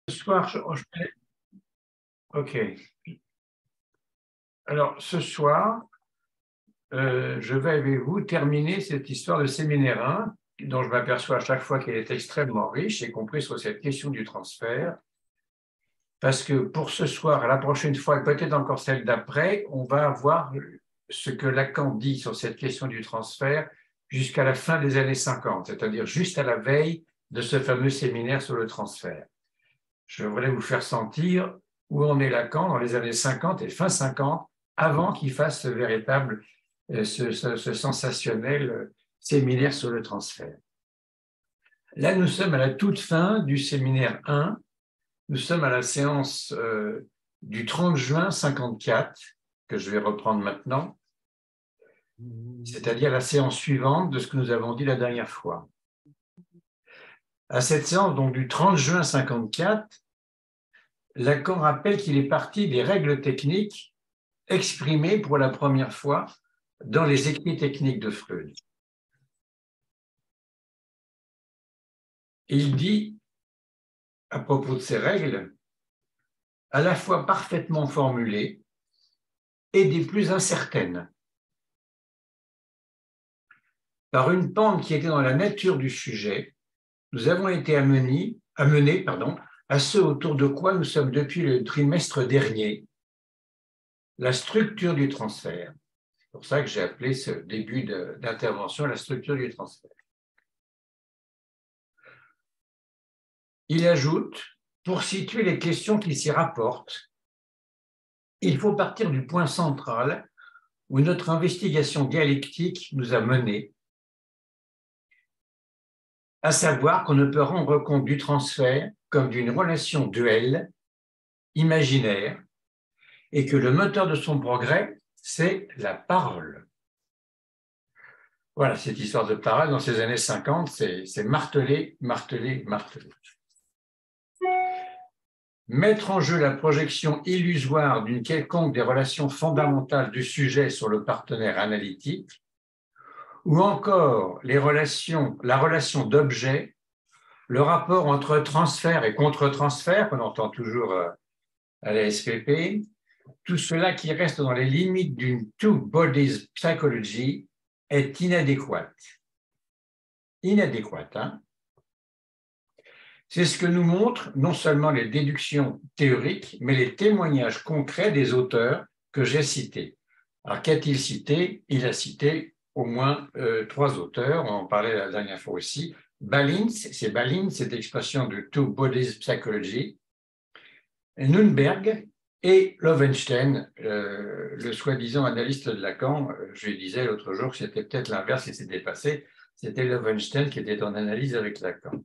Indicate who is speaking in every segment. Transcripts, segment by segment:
Speaker 1: Ce soir, OK. Alors, ce soir, je vais avec vous terminer cette histoire de séminaire 1, dont je m'aperçois à chaque fois qu'elle est extrêmement riche, y compris sur cette question du transfert. Parce que pour ce soir, la prochaine fois, et peut-être encore celle d'après, on va voir ce que Lacan dit sur cette question du transfert jusqu'à la fin des années 50, c'est-à-dire juste à la veille de ce fameux séminaire sur le transfert. Je voudrais vous faire sentir où en est Lacan dans les années 50 et fin 50, avant qu'il fasse ce véritable, ce sensationnel séminaire sur le transfert. Là, nous sommes à la toute fin du séminaire 1. Nous sommes à la séance du 30 juin 54, que je vais reprendre maintenant, c'est-à-dire la séance suivante de ce que nous avons dit la dernière fois. À cette séance donc du 30 juin 54, Lacan rappelle qu'il est parti des règles techniques exprimées pour la première fois dans les écrits techniques de Freud. Et il dit, à propos de ces règles, à la fois parfaitement formulées et des plus incertaines. Par une pente qui était dans la nature du sujet, nous avons été amenés à ce autour de quoi nous sommes depuis le trimestre dernier, la structure du transfert. C'est pour ça que j'ai appelé ce début d'intervention la structure du transfert. Il ajoute, pour situer les questions qui s'y rapportent, il faut partir du point central où notre investigation dialectique nous a menés, à savoir qu'on ne peut rendre compte du transfert comme d'une relation duelle, imaginaire, et que le moteur de son progrès, c'est la parole. Voilà, cette histoire de parole dans ces années 50, c'est martelé, martelé, martelé. Mettre en jeu la projection illusoire d'une quelconque des relations fondamentales du sujet sur le partenaire analytique, ou encore la relation d'objet, le rapport entre transfert et contre-transfert, qu'on entend toujours à la SPP, tout cela qui reste dans les limites d'une two-bodies psychology est inadéquat. Inadéquat, hein? C'est ce que nous montrent non seulement les déductions théoriques, mais les témoignages concrets des auteurs que j'ai cités. Alors, qu'a-t-il cité? Il a cité au moins 3 auteurs, on en parlait la dernière fois aussi. Balint, cette expression de Two Bodies Psychology, Nürnberg et Loewenstein, le soi-disant analyste de Lacan. Je disais l'autre jour que c'était peut-être l'inverse qui s'était passé, c'était Loewenstein qui était en analyse avec Lacan.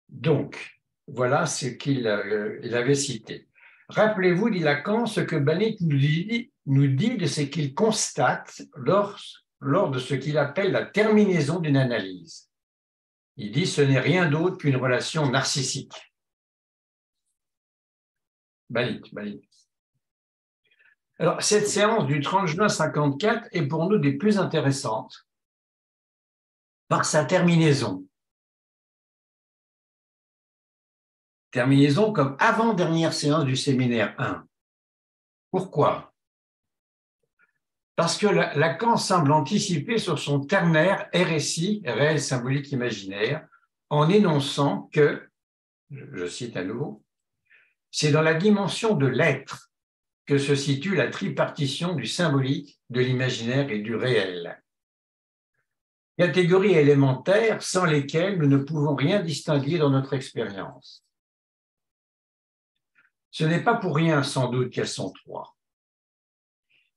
Speaker 1: Donc, voilà ce qu'il avait cité. Rappelez-vous, dit Lacan, ce que Balint nous dit de ce qu'il constate lors de ce qu'il appelle la terminaison d'une analyse. Il dit ce n'est rien d'autre qu'une relation narcissique. Balint. Alors, cette séance du 30 juin 54 est pour nous des plus intéressantes par sa terminaison. Terminaison comme avant-dernière séance du séminaire 1. Pourquoi? Parce que Lacan semble anticiper sur son ternaire RSI, réel symbolique imaginaire, en énonçant que, je cite à nouveau, c'est dans la dimension de l'être que se situe la tripartition du symbolique, de l'imaginaire et du réel. Catégories élémentaires sans lesquelles nous ne pouvons rien distinguer dans notre expérience. Ce n'est pas pour rien, sans doute, qu'elles sont 3.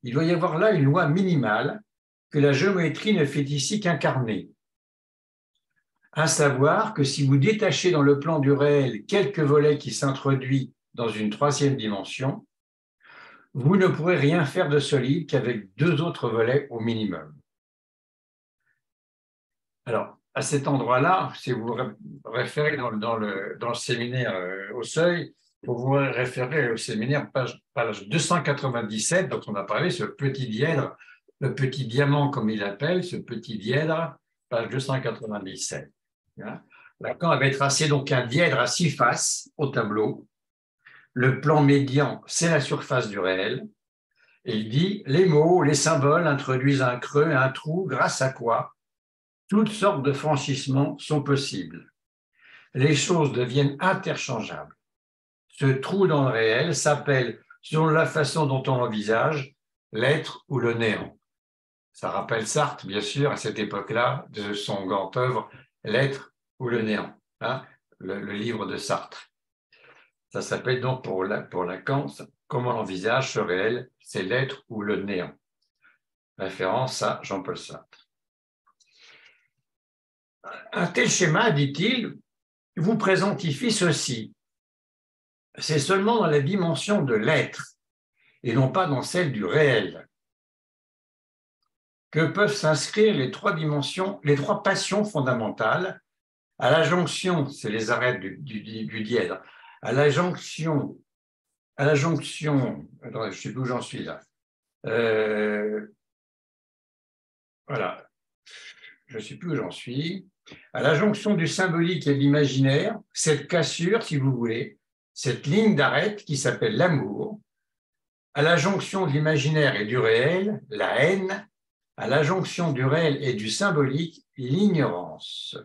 Speaker 1: Il doit y avoir là une loi minimale que la géométrie ne fait ici qu'incarner. À savoir que si vous détachez dans le plan du réel quelques volets qui s'introduisent dans une 3e dimension, vous ne pourrez rien faire de solide qu'avec 2 autres volets au minimum. Alors, à cet endroit-là, si vous vous référez dans le séminaire au Seuil, vous vous référez au séminaire page 297, dont on a parlé, ce petit dièdre, le petit diamant comme il l'appelle, ce petit dièdre, page 297. Lacan avait tracé donc un dièdre à 6 faces au tableau. Le plan médian, c'est la surface du réel. Et il dit, les mots, les symboles introduisent un creux, un trou, grâce à quoi toutes sortes de franchissements sont possibles. Les choses deviennent interchangeables. Ce trou dans le réel s'appelle, selon la façon dont on l'envisage, l'être ou le néant. Ça rappelle Sartre, bien sûr, à cette époque-là, de son grand œuvre, L'être ou le néant, hein, le livre de Sartre. Ça s'appelle donc pour Lacan, comment on envisage ce réel, c'est l'être ou le néant. Référence à Jean-Paul Sartre. Un tel schéma, dit-il, vous présentifie ceci. C'est seulement dans la dimension de l'être et non pas dans celle du réel que peuvent s'inscrire les trois dimensions, les trois passions fondamentales à la jonction, c'est les arêtes du dièdre, à la jonction, attends, je ne sais plus où j'en suis là. Voilà, je ne sais plus où j'en suis. À la jonction du symbolique et de l'imaginaire, cette cassure, si vous voulez, cette ligne d'arête qui s'appelle l'amour, à la jonction de l'imaginaire et du réel, la haine, à la jonction du réel et du symbolique, l'ignorance.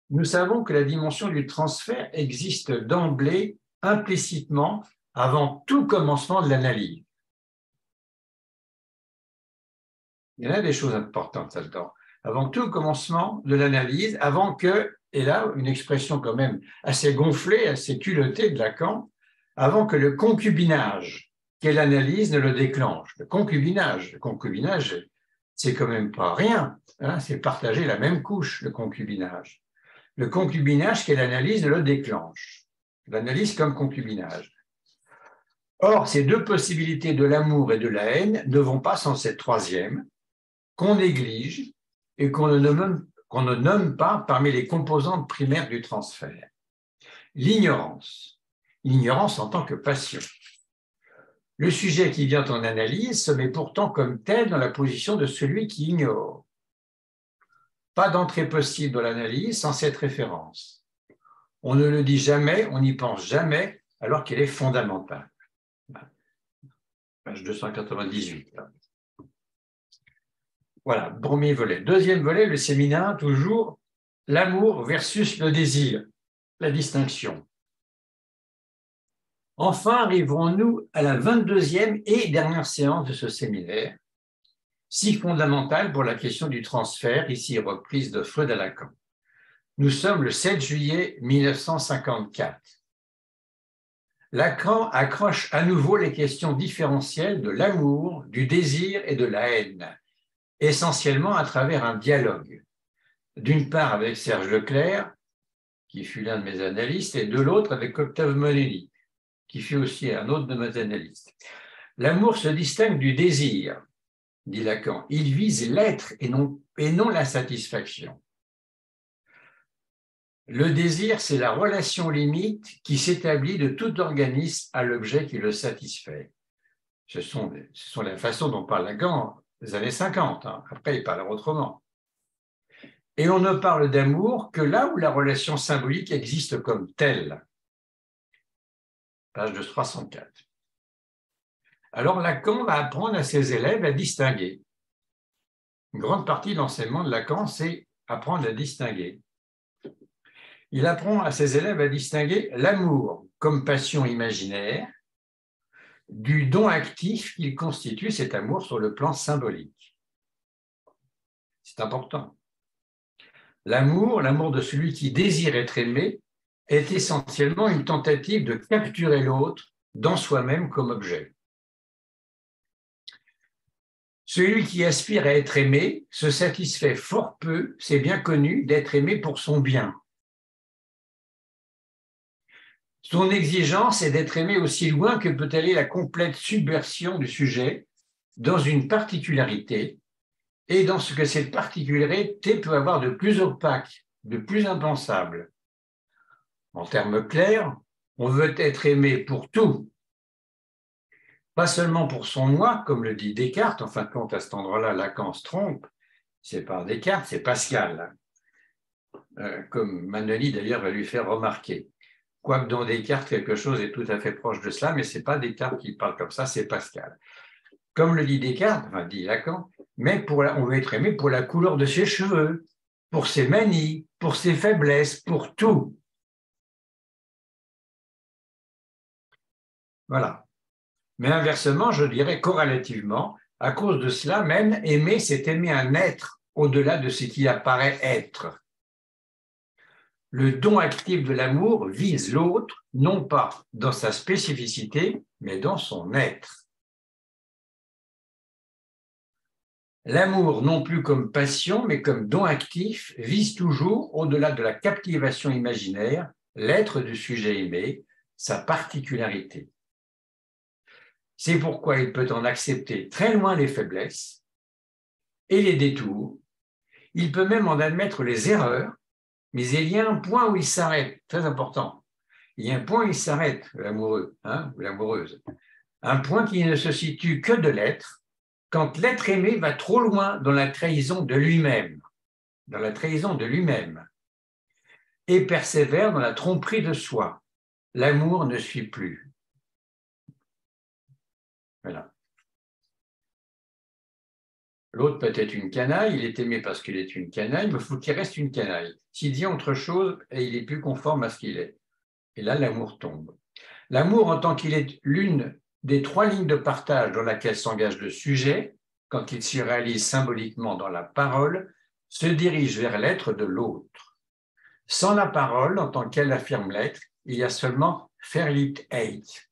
Speaker 1: Nous savons que la dimension du transfert existe d'emblée, implicitement, avant tout commencement de l'analyse. Il y en a des choses importantes là-dedans. Avant tout commencement de l'analyse, avant que, et là, une expression quand même assez gonflée, assez culottée de Lacan, avant que le concubinage, qu'est l'analyse, ne le déclenche. Le concubinage, c'est quand même pas rien, hein, c'est partager la même couche, le concubinage. Le concubinage, qu'est l'analyse, ne le déclenche. L'analyse comme concubinage. Or, ces deux possibilités de l'amour et de la haine ne vont pas sans cette troisième, qu'on néglige et qu'on ne nomme pas parmi les composantes primaires du transfert. L'ignorance. L'ignorance en tant que passion. Le sujet qui vient en analyse se met pourtant comme tel dans la position de celui qui ignore. Pas d'entrée possible dans l'analyse sans cette référence. On ne le dit jamais, on n'y pense jamais, alors qu'elle est fondamentale. Page 298. Voilà, premier volet. Deuxième volet, le séminaire, toujours l'amour versus le désir, la distinction. Enfin, arriverons-nous à la 22e et dernière séance de ce séminaire, si fondamentale pour la question du transfert, ici reprise de Freud à Lacan. Nous sommes le 7 juillet 1954. Lacan accroche à nouveau les questions différentielles de l'amour, du désir et de la haine, essentiellement à travers un dialogue. D'une part avec Serge Leclerc, qui fut l'un de mes analystes, et de l'autre avec Octave Monelli, qui fut aussi un autre de mes analystes. L'amour se distingue du désir, dit Lacan. Il vise l'être et non la satisfaction. Le désir, c'est la relation limite qui s'établit de tout organisme à l'objet qui le satisfait. Ce sont la façon dont parle Lacan des années 50. Hein. Après, il parle autrement. Et on ne parle d'amour que là où la relation symbolique existe comme telle. Page 304. Alors Lacan va apprendre à ses élèves à distinguer. Une grande partie de l'enseignement de Lacan, c'est apprendre à distinguer. Il apprend à ses élèves à distinguer l'amour comme passion imaginaire du don actif qu'il constitue cet amour sur le plan symbolique. C'est important. L'amour de celui qui désire être aimé, est essentiellement une tentative de capturer l'autre dans soi-même comme objet. Celui qui aspire à être aimé se satisfait fort peu, c'est bien connu, d'être aimé pour son bien. Son exigence est d'être aimé aussi loin que peut aller la complète subversion du sujet dans une particularité et dans ce que cette particularité peut avoir de plus opaque, de plus impensable. En termes clairs, on veut être aimé pour tout, pas seulement pour son moi, comme le dit Descartes. En fin de compte, à cet endroit-là, Lacan se trompe. C'est pas Descartes, c'est Pascal. comme Manoli d'ailleurs va lui faire remarquer. Quoique dans Descartes, quelque chose est tout à fait proche de cela, mais ce n'est pas Descartes qui parle comme ça, c'est Pascal. Comme le dit Descartes, enfin dit Lacan, mais on veut être aimé pour la couleur de ses cheveux, pour ses manies, pour ses faiblesses, pour tout. Voilà. Mais inversement, je dirais corrélativement, à cause de cela même, aimer, c'est aimer un être au-delà de ce qui apparaît être. Le don actif de l'amour vise l'autre, non pas dans sa spécificité, mais dans son être. L'amour, non plus comme passion, mais comme don actif, vise toujours, au-delà de la captivation imaginaire, l'être du sujet aimé, sa particularité. C'est pourquoi il peut en accepter très loin les faiblesses et les détours. Il peut même en admettre les erreurs, mais il y a un point où il s'arrête, très important. Il y a un point où il s'arrête, l'amoureux, ou l'amoureuse. Un point qui ne se situe que de l'être, quand l'être aimé va trop loin dans la trahison de lui-même, et persévère dans la tromperie de soi. L'amour ne suit plus. Voilà. L'autre peut être une canaille, il est aimé parce qu'il est une canaille, mais il faut qu'il reste une canaille. S'il dit autre chose, il est plus conforme à ce qu'il est. Et là, l'amour tombe. L'amour, en tant qu'il est l'une des trois lignes de partage dans laquelle s'engage le sujet, quand il se réalise symboliquement dans la parole, se dirige vers l'être de l'autre. Sans la parole, en tant qu'elle affirme l'être, il y a seulement verliebt hate,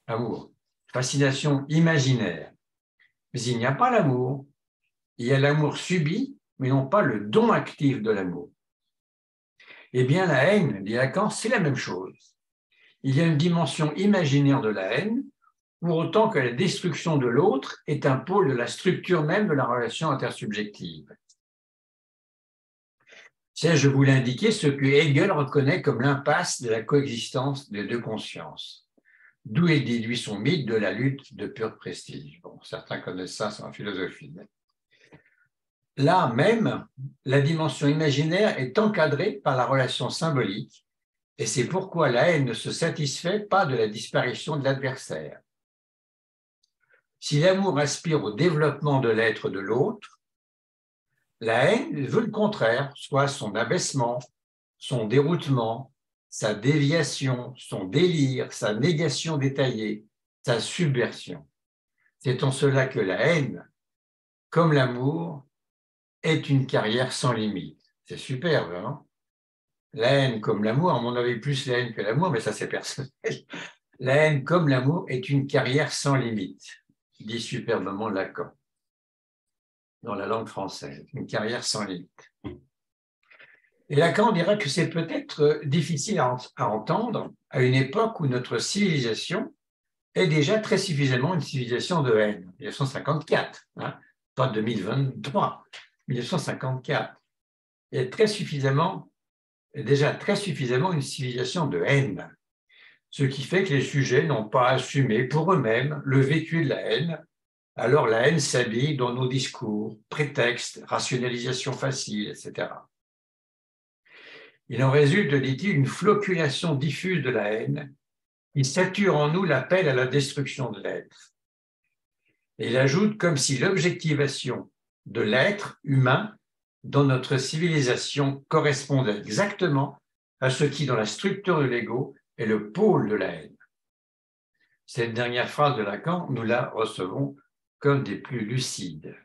Speaker 1: amour, fascination imaginaire. Mais il n'y a pas l'amour. Il y a l'amour subi, mais non pas le don actif de l'amour. Eh bien, la haine, dit Lacan, c'est la même chose. Il y a une dimension imaginaire de la haine, pour autant que la destruction de l'autre est un pôle de la structure même de la relation intersubjective. C'est, je voulais indiquer, ce que Hegel reconnaît comme l'impasse de la coexistence des deux consciences, d'où est déduit son mythe de la lutte de pur prestige. Bon, certains connaissent ça en philosophie. Là même, la dimension imaginaire est encadrée par la relation symbolique, et c'est pourquoi la haine ne se satisfait pas de la disparition de l'adversaire. Si l'amour aspire au développement de l'être de l'autre, la haine veut le contraire, soit son abaissement, son déroutement, sa déviation, son délire, sa négation détaillée, sa subversion. C'est en cela que la haine, comme l'amour, est une carrière sans limite. C'est superbe, non? La haine comme l'amour, on avait plus la haine que l'amour, mais ça c'est personnel. La haine comme l'amour est une carrière sans limite, dit superbement Lacan, dans la langue française, une carrière sans limite. Et Lacan dira que c'est peut-être difficile à entendre à une époque où notre civilisation est déjà très suffisamment une civilisation de haine. 1954, pas 2023, 1954. Et déjà très suffisamment une civilisation de haine. Ce qui fait que les sujets n'ont pas assumé pour eux-mêmes le vécu de la haine. Alors la haine s'habille dans nos discours, prétextes, rationalisation facile, etc. Il en résulte, dit-il, une floculation diffuse de la haine qui sature en nous l'appel à la destruction de l'être. Et il ajoute comme si l'objectivation de l'être humain dans notre civilisation correspondait exactement à ce qui, dans la structure de l'ego, est le pôle de la haine. Cette dernière phrase de Lacan, nous la recevons comme des plus lucides.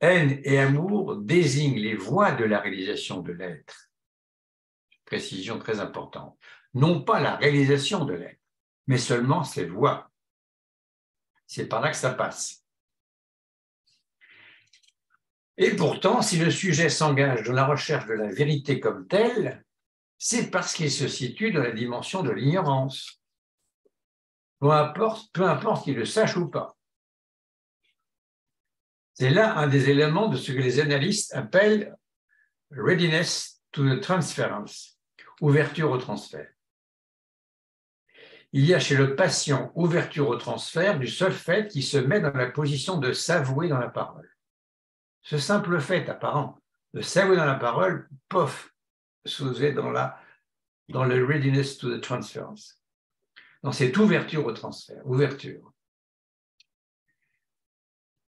Speaker 1: Haine et amour désignent les voies de la réalisation de l'être. Précision très importante. Non pas la réalisation de l'être, mais seulement ses voies. C'est par là que ça passe. Et pourtant, si le sujet s'engage dans la recherche de la vérité comme telle, c'est parce qu'il se situe dans la dimension de l'ignorance. Peu importe qu'il le sache ou pas. C'est là un des éléments de ce que les analystes appellent readiness to the transference, ouverture au transfert. Il y a chez le patient ouverture au transfert du seul fait qu'il se met dans la position de s'avouer dans la parole. Ce simple fait apparent Le cerveau dans la parole, pof, sous-est dans le readiness to the transference, dans cette ouverture au transfert, ouverture.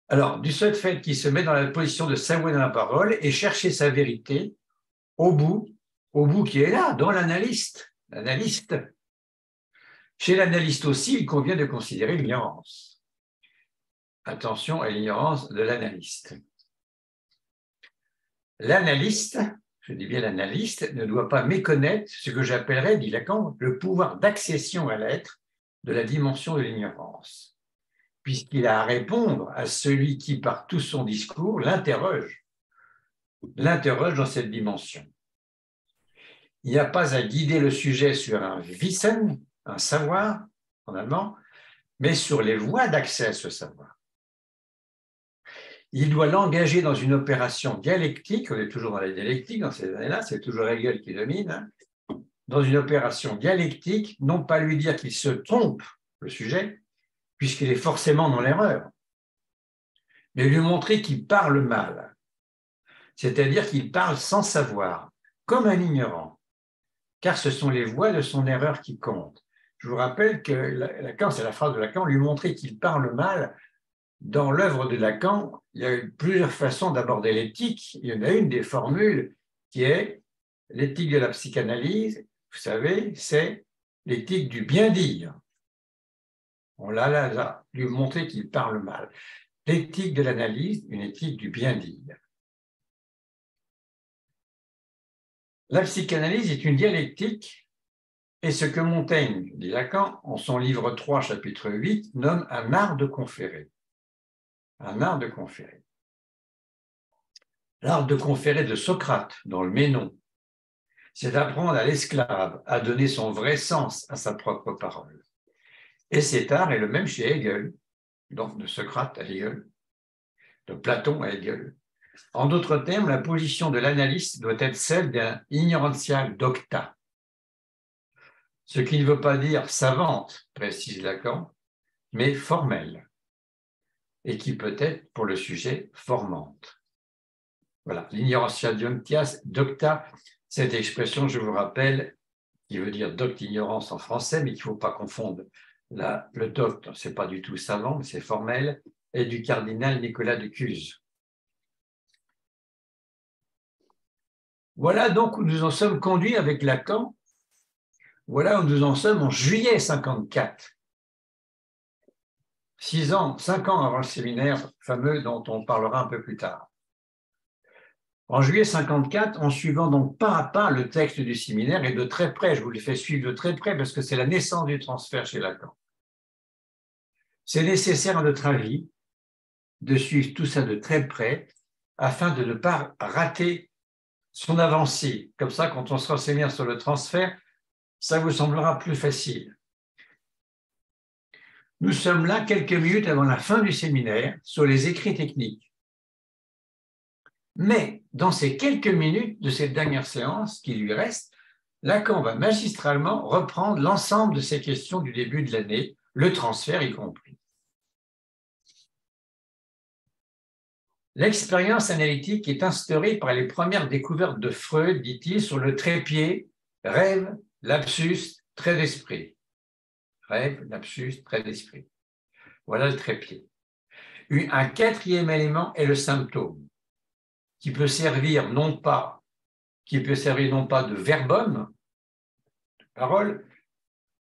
Speaker 1: Alors, du seul fait qu'il se met dans la position de cerveau dans la parole et chercher sa vérité au bout qui est là, dans l'analyste. L'analyste. Chez l'analyste aussi, il convient de considérer l'ignorance. Attention à l'ignorance de l'analyste. L'analyste, je dis bien l'analyste, ne doit pas méconnaître ce que j'appellerais, dit Lacan, le pouvoir d'accession à l'être de la dimension de l'ignorance, puisqu'il a à répondre à celui qui, par tout son discours, l'interroge dans cette dimension. Il n'y a pas à guider le sujet sur un Wissen, un savoir, en allemand, mais sur les voies d'accès à ce savoir. Il doit l'engager dans une opération dialectique, on est toujours dans la dialectique dans ces années-là, c'est toujours Hegel qui domine, hein, dans une opération dialectique, non pas lui dire qu'il se trompe, le sujet, puisqu'il est forcément dans l'erreur, mais lui montrer qu'il parle mal, c'est-à-dire qu'il parle sans savoir, comme un ignorant, car ce sont les voies de son erreur qui comptent. Je vous rappelle que Lacan, c'est la phrase de Lacan, lui montrer qu'il parle mal. Dans l'œuvre de Lacan, il y a eu plusieurs façons d'aborder l'éthique. Il y en a une des formules qui est l'éthique de la psychanalyse, vous savez, c'est l'éthique du bien-dire. On l'a là, lui montrer qu'il parle mal. L'éthique de l'analyse, une éthique du bien-dire. La psychanalyse est une dialectique et ce que Montaigne, dit Lacan, en son livre 3, chapitre 8, nomme un art de conférer. Un art de conférer. L'art de conférer de Socrate dans le Ménon, c'est d'apprendre à l'esclave à donner son vrai sens à sa propre parole. Et cet art est le même chez Hegel, donc de Socrate à Hegel, de Platon à Hegel. En d'autres termes, la position de l'analyste doit être celle d'un ignorantial docta, ce qui ne veut pas dire savante, précise Lacan, mais formelle, et qui peut être, pour le sujet, formante. Voilà, l'ignorantia docta, cette expression, je vous rappelle, qui veut dire docte ignorance en français, mais qu'il ne faut pas confondre. Le docte, ce n'est pas du tout savant, mais c'est formel, et du cardinal Nicolas de Cuse. Voilà donc où nous en sommes conduits avec Lacan. Voilà où nous en sommes en juillet 1954. 5 ans avant le séminaire fameux dont on parlera un peu plus tard. En juillet 1954, en suivant donc pas à pas le texte du séminaire et de très près, je vous le fais suivre de très près parce que c'est la naissance du transfert chez Lacan. C'est nécessaire à notre avis de suivre tout ça de très près afin de ne pas rater son avancée. Comme ça, quand on se renseignera sur le transfert, ça vous semblera plus facile. Nous sommes là quelques minutes avant la fin du séminaire sur les écrits techniques. Mais dans ces quelques minutes de cette dernière séance qui lui reste, Lacan va magistralement reprendre l'ensemble de ces questions du début de l'année, le transfert y compris. L'expérience analytique est instaurée par les premières découvertes de Freud, dit-il, sur le trépied, rêve, lapsus, trait d'esprit. Rêve, lapsus, trait d'esprit. Voilà le trépied. Un quatrième élément est le symptôme, qui peut servir non pas de verbum, de parole,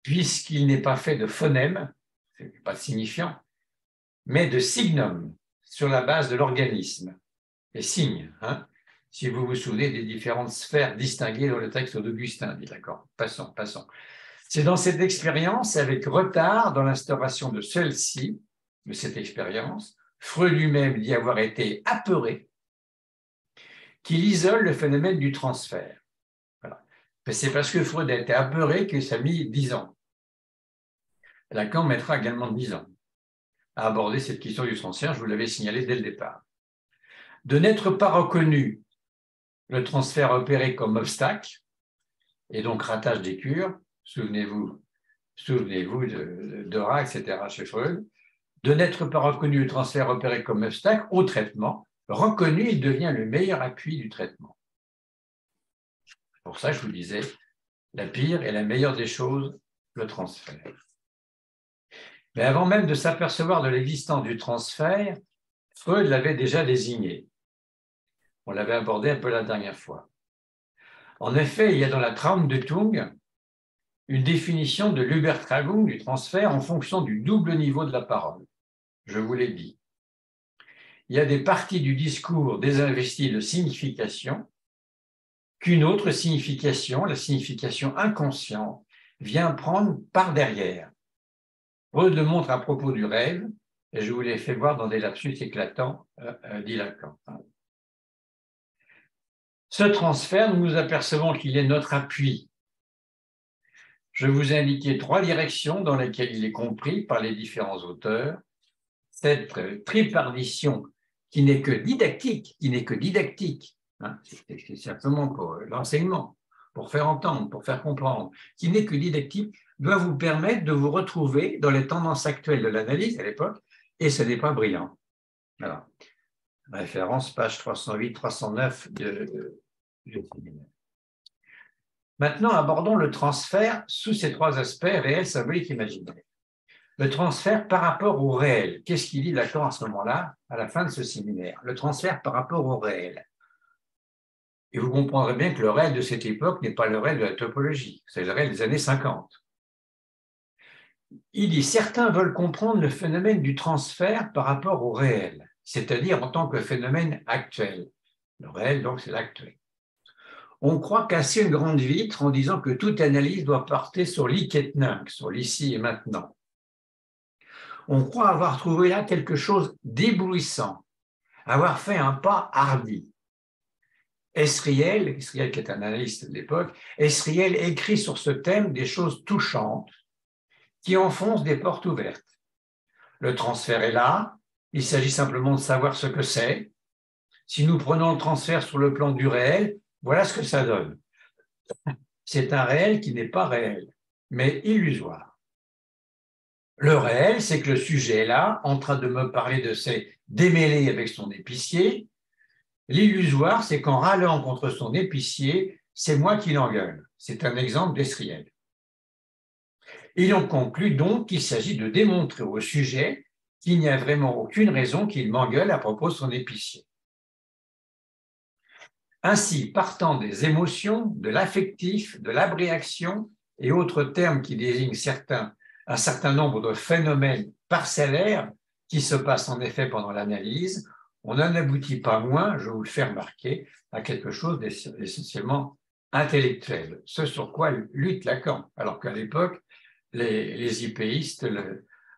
Speaker 1: puisqu'il n'est pas fait de phonème, c'est pas signifiant, mais de signum, sur la base de l'organisme. Et signe, hein, si vous vous souvenez des différentes sphères distinguées dans le texte d'Augustin, dit d'accord. Passons. C'est dans cette expérience, avec retard dans l'instauration de celle-ci, de cette expérience, Freud lui-même dit avoir été apeuré, qu'il isole le phénomène du transfert. Voilà. C'est parce que Freud a été apeuré que ça a mis 10 ans. Lacan mettra également 10 ans à aborder cette question du transfert, je vous l'avais signalé dès le départ. De n'être pas reconnu, le transfert opéré comme obstacle, et donc ratage des cures, souvenez-vous de Dora, etc., chez Freud, de n'être pas reconnu le transfert opéré comme obstacle au traitement, reconnu, il devient le meilleur appui du traitement. Pour ça, je vous disais, la pire et la meilleure des choses, le transfert. Mais avant même de s'apercevoir de l'existence du transfert, Freud l'avait déjà désigné. On l'avait abordé un peu la dernière fois. En effet, il y a dans la Traumdeutung une définition de l'Übertragung du transfert en fonction du double niveau de la parole. Je vous l'ai dit. Il y a des parties du discours désinvesties de signification qu'une autre signification, la signification inconsciente, vient prendre par derrière. Freud le montre à propos du rêve, et je vous l'ai fait voir dans des lapsus éclatants, dit Lacan. Ce transfert, nous nous apercevons qu'il est notre appui. Je vous ai indiqué 3 directions dans lesquelles il est compris par les différents auteurs. Cette tripartition qui n'est que didactique, hein, c'est simplement pour l'enseignement, pour faire entendre, pour faire comprendre, qui n'est que didactique, doit vous permettre de vous retrouver dans les tendances actuelles de l'analyse à l'époque, et ce n'est pas brillant. Voilà. Référence, page 308-309 du séminaire. Maintenant, abordons le transfert sous ces 3 aspects, réel, symbolique, imaginaire. Le transfert par rapport au réel. Qu'est-ce qu'il dit Lacan à ce moment-là, à la fin de ce séminaire? Le transfert par rapport au réel. Et vous comprendrez bien que le réel de cette époque n'est pas le réel de la topologie, c'est le réel des années 50. Il dit « Certains veulent comprendre le phénomène du transfert par rapport au réel, c'est-à-dire en tant que phénomène actuel. » Le réel, donc, c'est l'actuel. On croit casser une grande vitre en disant que toute analyse doit porter sur l'iketnunk, sur l'ici et maintenant. On croit avoir trouvé là quelque chose d'éblouissant, avoir fait un pas hardi. Esriel, qui est un analyste de l'époque, Esriel écrit sur ce thème des choses touchantes qui enfoncent des portes ouvertes. Le transfert est là, il s'agit simplement de savoir ce que c'est. Si nous prenons le transfert sur le plan du réel, voilà ce que ça donne. C'est un réel qui n'est pas réel, mais illusoire. Le réel, c'est que le sujet est là, en train de me parler de ses démêlés avec son épicier. L'illusoire, c'est qu'en râlant contre son épicier, c'est moi qui l'engueule. C'est un exemple d'Esriel. Et on conclut donc qu'il s'agit de démontrer au sujet qu'il n'y a vraiment aucune raison qu'il m'engueule à propos de son épicier. Ainsi, partant des émotions, de l'affectif, de l'abréaction et autres termes qui désignent un certain nombre de phénomènes parcellaires qui se passent en effet pendant l'analyse, on n'en aboutit pas moins, je vous le fais remarquer, à quelque chose d'essentiellement intellectuel, ce sur quoi lutte Lacan, alors qu'à l'époque, les hypéistes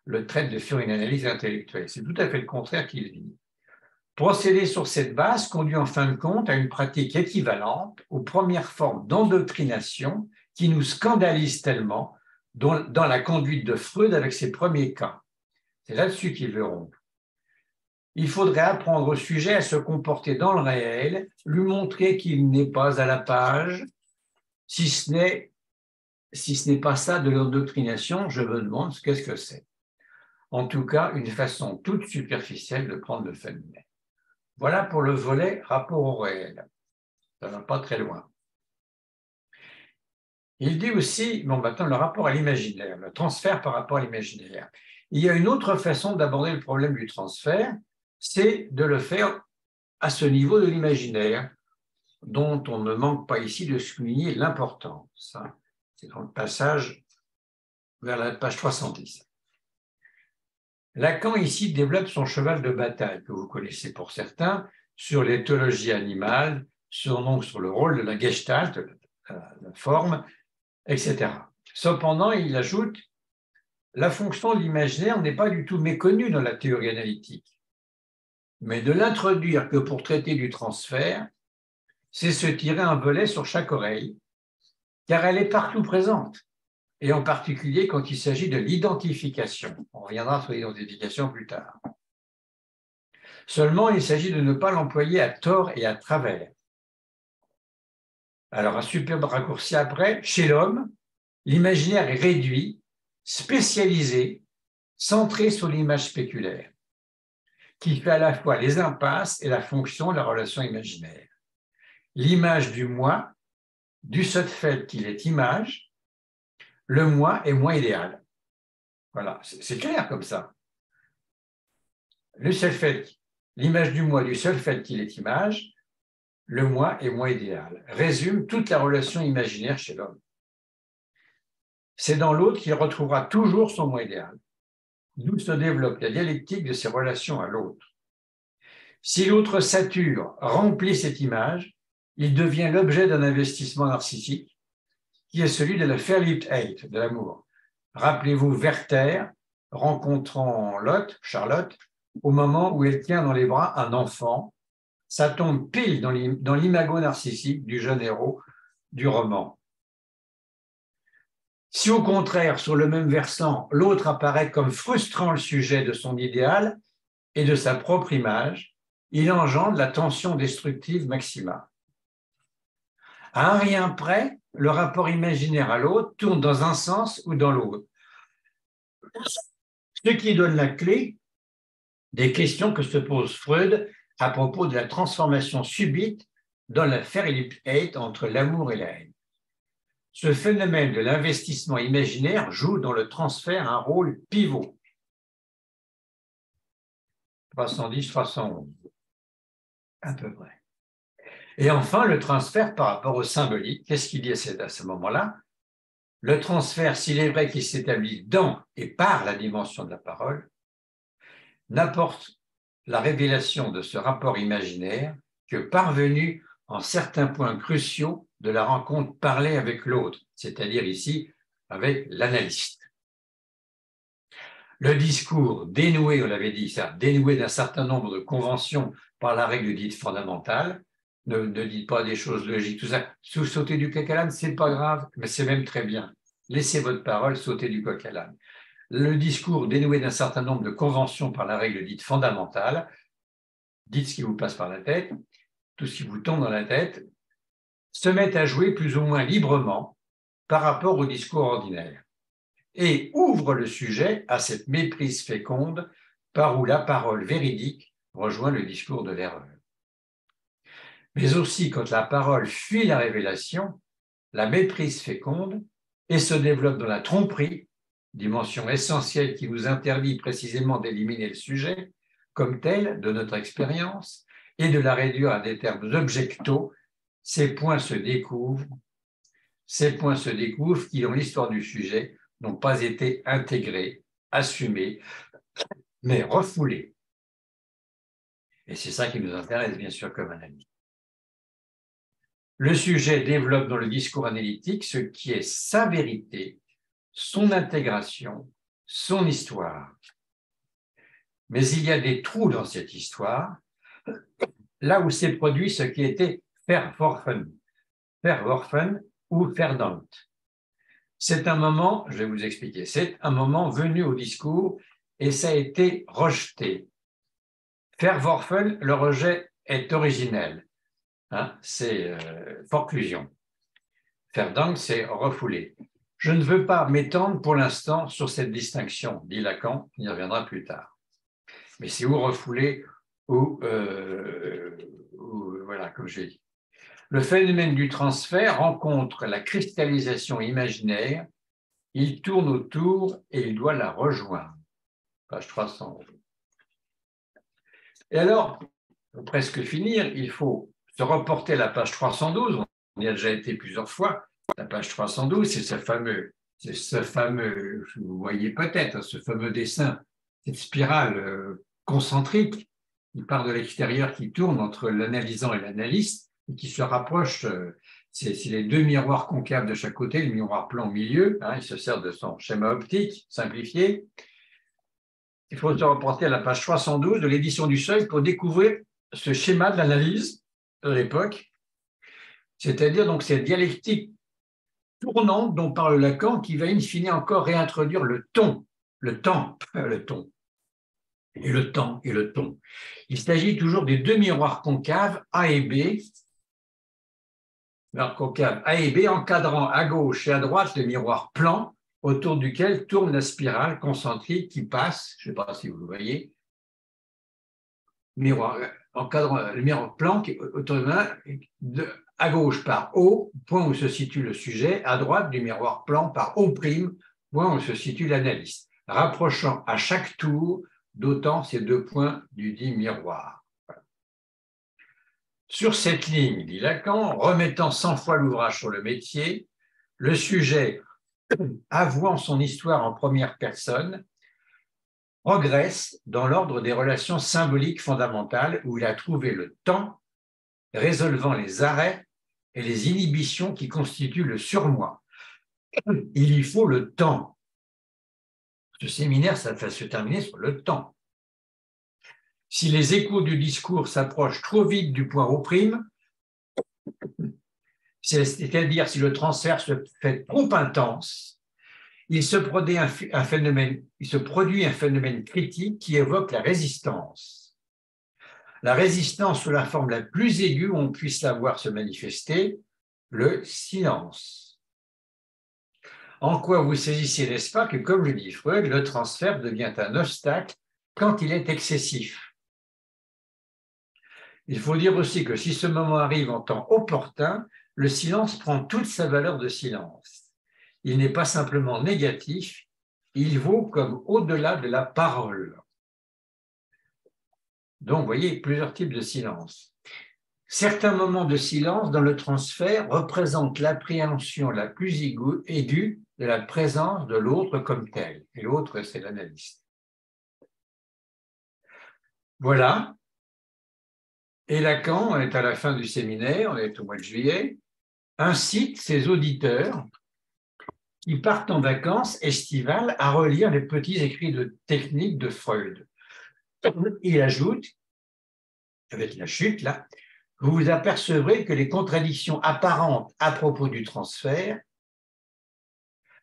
Speaker 1: le traitent de faire une analyse intellectuelle. C'est tout à fait le contraire qu'il dit. Procéder sur cette base conduit en fin de compte à une pratique équivalente aux premières formes d'endoctrination qui nous scandalisent tellement dans la conduite de Freud avec ses premiers cas. C'est là-dessus qu'il veut rompre. Il faudrait apprendre au sujet à se comporter dans le réel, lui montrer qu'il n'est pas à la page, si ce n'est pas ça de l'endoctrination, je me demande qu'est-ce que c'est. En tout cas, une façon toute superficielle de prendre le phénomène. Voilà pour le volet rapport au réel. Ça ne va pas très loin. Il dit aussi, bon, maintenant, le rapport à l'imaginaire, le transfert par rapport à l'imaginaire. Il y a une autre façon d'aborder le problème du transfert, c'est de le faire à ce niveau de l'imaginaire, dont on ne manque pas ici de souligner l'importance. C'est dans le passage vers la page 310. Lacan, ici, développe son cheval de bataille, que vous connaissez pour certains, sur l'éthologie animale, sur le rôle de la gestalt, la forme, etc. Cependant, il ajoute « La fonction de l'imaginaire n'est pas du tout méconnue dans la théorie analytique, mais de l'introduire que pour traiter du transfert, c'est se tirer un volet sur chaque oreille, car elle est partout présente. » Et en particulier quand il s'agit de l'identification. On reviendra sur l'identification plus tard. Seulement, il s'agit de ne pas l'employer à tort et à travers. Alors, un superbe raccourci après, chez l'homme, l'imaginaire est réduit, spécialisé, centré sur l'image spéculaire. qui fait à la fois les impasses et la fonction de la relation imaginaire. L'image du moi, du seul fait qu'il est image, le moi est moi idéal. Voilà, c'est clair comme ça. Le seul fait, l'image du moi, du seul fait qu'il est image, le moi est moi idéal, résume toute la relation imaginaire chez l'homme. C'est dans l'autre qu'il retrouvera toujours son moi idéal, d'où se développe la dialectique de ses relations à l'autre. Si l'autre sature, remplit cette image, il devient l'objet d'un investissement narcissique qui est celui de la Verliebtheit, hate, de l'amour. Rappelez-vous Werther rencontrant Charlotte, au moment où elle tient dans les bras un enfant. Ça tombe pile dans l'imago narcissique du jeune héros du roman. Si au contraire, sur le même versant, l'autre apparaît comme frustrant le sujet de son idéal et de sa propre image, il engendre la tension destructive maximale. À un rien près, le rapport imaginaire à l'autre tourne dans un sens ou dans l'autre, ce qui donne la clé des questions que se pose Freud à propos de la transformation subite dans la Verliebtheit entre l'amour et la haine. Ce phénomène de l'investissement imaginaire joue dans le transfert un rôle pivot. 310-311, à peu près. Et enfin, le transfert par rapport au symbolique. Qu'est-ce qu'il y a à ce moment-là? Le transfert, s'il est vrai qu'il s'établit dans et par la dimension de la parole, n'apporte la révélation de ce rapport imaginaire que parvenu en certains points cruciaux de la rencontre parlée avec l'autre, c'est-à-dire ici avec l'analyste. Le discours dénoué, on l'avait dit ça, dénoué d'un certain nombre de conventions par la règle dite fondamentale, ne dites pas des choses logiques, tout ça, sauter du coq à l'âne, c'est pas grave, mais c'est même très bien. Laissez votre parole sauter du coq à l'âne. Le discours dénoué d'un certain nombre de conventions par la règle dite fondamentale, dites ce qui vous passe par la tête, tout ce qui vous tombe dans la tête, se met à jouer plus ou moins librement par rapport au discours ordinaire et ouvre le sujet à cette méprise féconde par où la parole véridique rejoint le discours de l'erreur. Mais aussi quand la parole fuit la révélation, la méprise féconde et se développe dans la tromperie, dimension essentielle qui nous interdit précisément d'éliminer le sujet comme tel de notre expérience et de la réduire à des termes objectaux, ces points se découvrent qui, dans l'histoire du sujet, n'ont pas été intégrés, assumés, mais refoulés. Et c'est ça qui nous intéresse, bien sûr, comme analyse. Le sujet développe dans le discours analytique ce qui est sa vérité, son intégration, son histoire. Mais il y a des trous dans cette histoire, là où s'est produit ce qui était verworfen ou verdammt. C'est un moment, je vais vous expliquer, c'est un moment venu au discours et ça a été rejeté. Verworfen, le rejet est originel, hein, c'est forclusion. Verdammt, c'est refoulé. Je ne veux pas m'étendre pour l'instant sur cette distinction, dit Lacan, on y reviendra plus tard. Mais c'est ou refoulé ou voilà, comme j'ai dit. Le phénomène du transfert rencontre la cristallisation imaginaire, il tourne autour et il doit la rejoindre. Page 300. Et alors, pour presque finir, il faut se reporter à la page 312, on y a déjà été plusieurs fois. La page 312, c'est ce fameux, vous voyez peut-être, ce fameux dessin, cette spirale concentrique qui part de l'extérieur, qui tourne entre l'analysant et l'analyste, et qui se rapproche, c'est les deux miroirs concaves de chaque côté, le miroir plan au milieu, hein, il se sert de son schéma optique simplifié. Il faut se reporter à la page 312 de l'édition du Seuil pour découvrir ce schéma de l'analyse de l'époque, c'est-à-dire donc cette dialectique tournante dont parle Lacan qui va in fine encore réintroduire le ton, le temps, le ton, et le temps et le ton. Il s'agit toujours des deux miroirs concaves A et B, miroirs concaves A et B encadrant à gauche et à droite le miroir plan autour duquel tourne la spirale concentrique qui passe, je ne sais pas si vous le voyez, miroir, encadrant le miroir plan qui est autour de main, à gauche par O, point où se situe le sujet, à droite du miroir plan par O', point où se situe l'analyste, rapprochant à chaque tour d'autant ces deux points du dit miroir. Sur cette ligne, dit Lacan, remettant 100 fois l'ouvrage sur le métier, le sujet, avouant son histoire en première personne, progresse dans l'ordre des relations symboliques fondamentales où il a trouvé le temps, résolvant les arrêts et les inhibitions qui constituent le surmoi. Il y faut le temps. Ce séminaire, ça va se terminer sur le temps. Si les échos du discours s'approchent trop vite du point O', c'est-à-dire si le transfert se fait trop intense, il se produit un phénomène critique qui évoque la résistance. La résistance sous la forme la plus aiguë où on puisse la voir se manifester, le silence. En quoi vous saisissez, n'est-ce pas, que, comme le dit Freud, le transfert devient un obstacle quand il est excessif. Il faut dire aussi que si ce moment arrive en temps opportun, le silence prend toute sa valeur de silence. Il n'est pas simplement négatif, il vaut comme au-delà de la parole. Donc, vous voyez, plusieurs types de silence. Certains moments de silence dans le transfert représentent l'appréhension la plus aiguë de la présence de l'autre comme tel. Et l'autre, c'est l'analyste. Voilà. Et Lacan, on est à la fin du séminaire, on est au mois de juillet, incite ses auditeurs qui partent en vacances estivales à relire les petits écrits de technique de Freud. Il ajoute, avec la chute là, vous vous apercevrez que les contradictions apparentes à propos du transfert,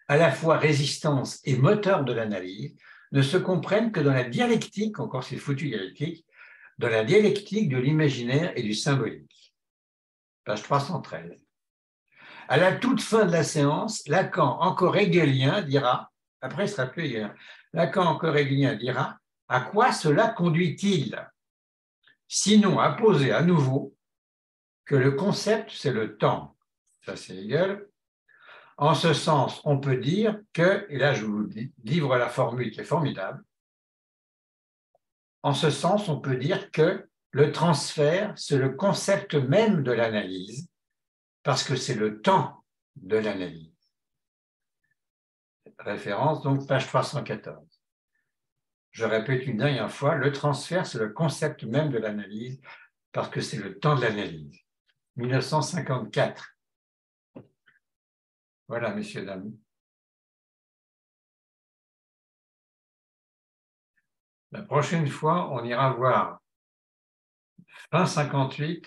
Speaker 1: à la fois résistance et moteur de l'analyse, ne se comprennent que dans la dialectique, encore c'est foutu dialectique, dans la dialectique de l'imaginaire et du symbolique. Page 313. À la toute fin de la séance, Lacan, encore hegelien, dira, après il sera plus hegelien, Lacan, encore hegelien, dira, à quoi cela conduit-il? Sinon à poser à nouveau que le concept, c'est le temps. Ça, c'est Hegel. En ce sens, on peut dire que, et là je vous livre la formule qui est formidable, en ce sens, on peut dire que le transfert, c'est le concept même de l'analyse, parce que c'est le temps de l'analyse. Référence, donc, page 314. Je répète une dernière fois, le transfert, c'est le concept même de l'analyse, parce que c'est le temps de l'analyse. 1954. Voilà, messieurs, dames. La prochaine fois, on ira voir fin 58,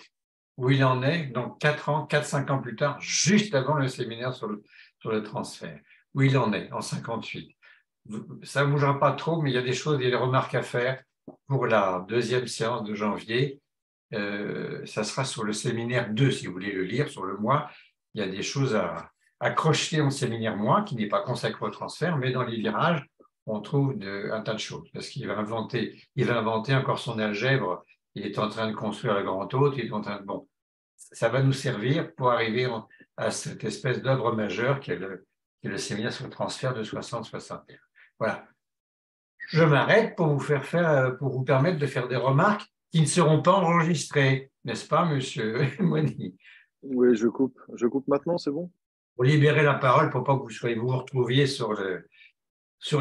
Speaker 1: où il en est, donc 4-5 ans plus tard, juste avant le séminaire sur le transfert, où il en est, en 58. Ça ne bougera pas trop, mais il y a des choses, il y a des remarques à faire pour la deuxième séance de janvier. Ça sera sur le séminaire 2, si vous voulez le lire, sur le mois. Il y a des choses à accrocher en séminaire mois, qui n'est pas consacré au transfert, mais dans les virages, on trouve un tas de choses, parce qu'il va inventer encore son algèbre. Il est en train de construire le grand hôte, il est en train de... Bon, ça va nous servir pour arriver à cette espèce d'œuvre majeure qui est le séminaire sur le transfert de 60-61. Voilà. Je m'arrête pour vous permettre de faire des remarques qui ne seront pas enregistrées, n'est-ce pas, monsieur Moigny?
Speaker 2: Oui, je coupe. Je coupe maintenant, c'est bon?
Speaker 1: Pour libérer la parole, pour pas que vous retrouviez sur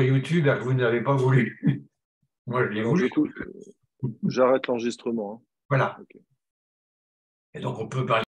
Speaker 1: YouTube et que vous n'avez pas voulu. Moi, je l'ai voulu.
Speaker 2: J'arrête l'enregistrement. Hein.
Speaker 1: Voilà.
Speaker 2: Okay.
Speaker 1: Et donc, on peut parler.